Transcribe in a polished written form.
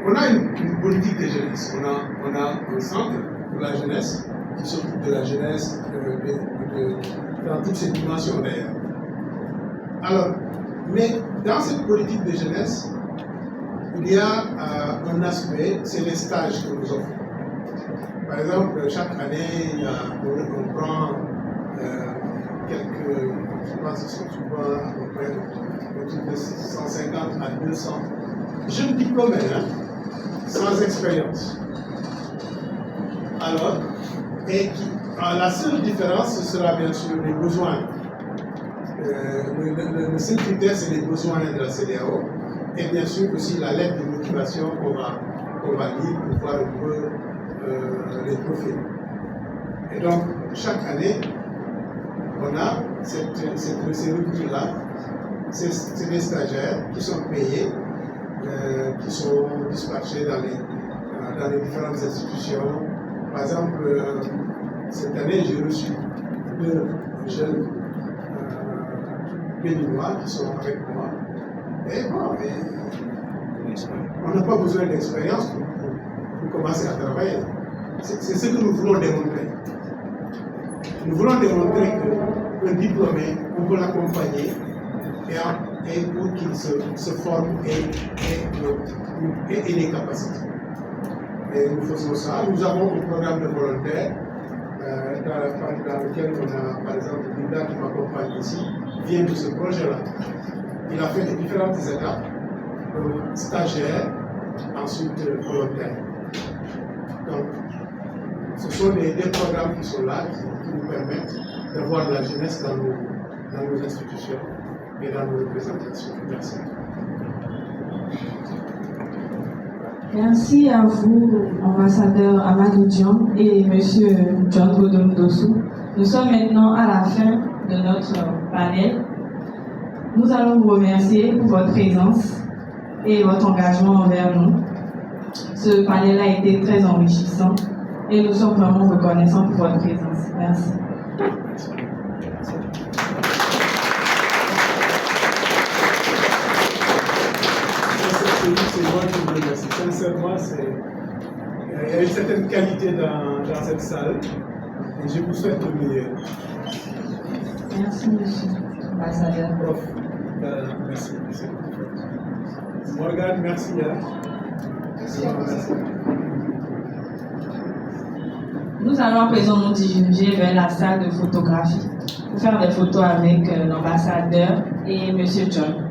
On a une politique de jeunesse. On a un centre pour la jeunesse qui s'occupe de la jeunesse dans toutes ses dimensions d'ailleurs. Alors, mais dans cette politique de jeunesse, il y a un aspect, c'est les stages que nous offrons. Par exemple, chaque année, on prend quelques, je pense que c'est souvent à peu près autour de 150 à 200 jeunes diplômés, sans expérience. Alors, la seule différence, ce sera bien sûr les besoins. Le seul critère, c'est les besoins de la CEDEAO et bien sûr aussi la lettre de motivation qu'on va lire pour voir un peu les profils. Et donc, chaque année, on a ces ruptures-là. C'est des stagiaires qui sont payés, qui sont dispatchés dans les différentes institutions. Par exemple, cette année, j'ai reçu 2 jeunes béninois qui sont avec moi. Et bon, on n'a pas besoin d'expérience pour commencer à travailler. C'est ce que nous voulons démontrer. Nous voulons démontrer qu'un diplômé, on peut l'accompagner et pour qu'il se forme et les capacités. Et nous faisons ça. Nous avons un programme de volontaires dans lequel on a, par exemple, Linda qui m'accompagne ici, vient de ce projet-là. Il a fait les différentes étapes, stagiaire, ensuite volontaire. Donc, ce sont des programmes qui sont là, qui nous permettent d'avoir la jeunesse dans nos institutions et dans nos représentations. Merci. Merci à vous, ambassadeur Amadou Diom et M. John Godomdossou. Nous sommes maintenant à la fin de notre panel. Nous allons vous remercier pour votre présence et votre engagement envers nous. Ce panel a été très enrichissant et nous sommes vraiment reconnaissants pour votre présence. Merci. C'est moi qui vous remercie. Sincèrement, il y a une certaine qualité dans cette salle et je vous souhaite le meilleur. Merci, monsieur l'ambassadeur. Prof, merci. Morgane, merci. Merci à vous. Nous allons à présent nous diriger vers la salle de photographie pour faire des photos avec l'ambassadeur et monsieur John.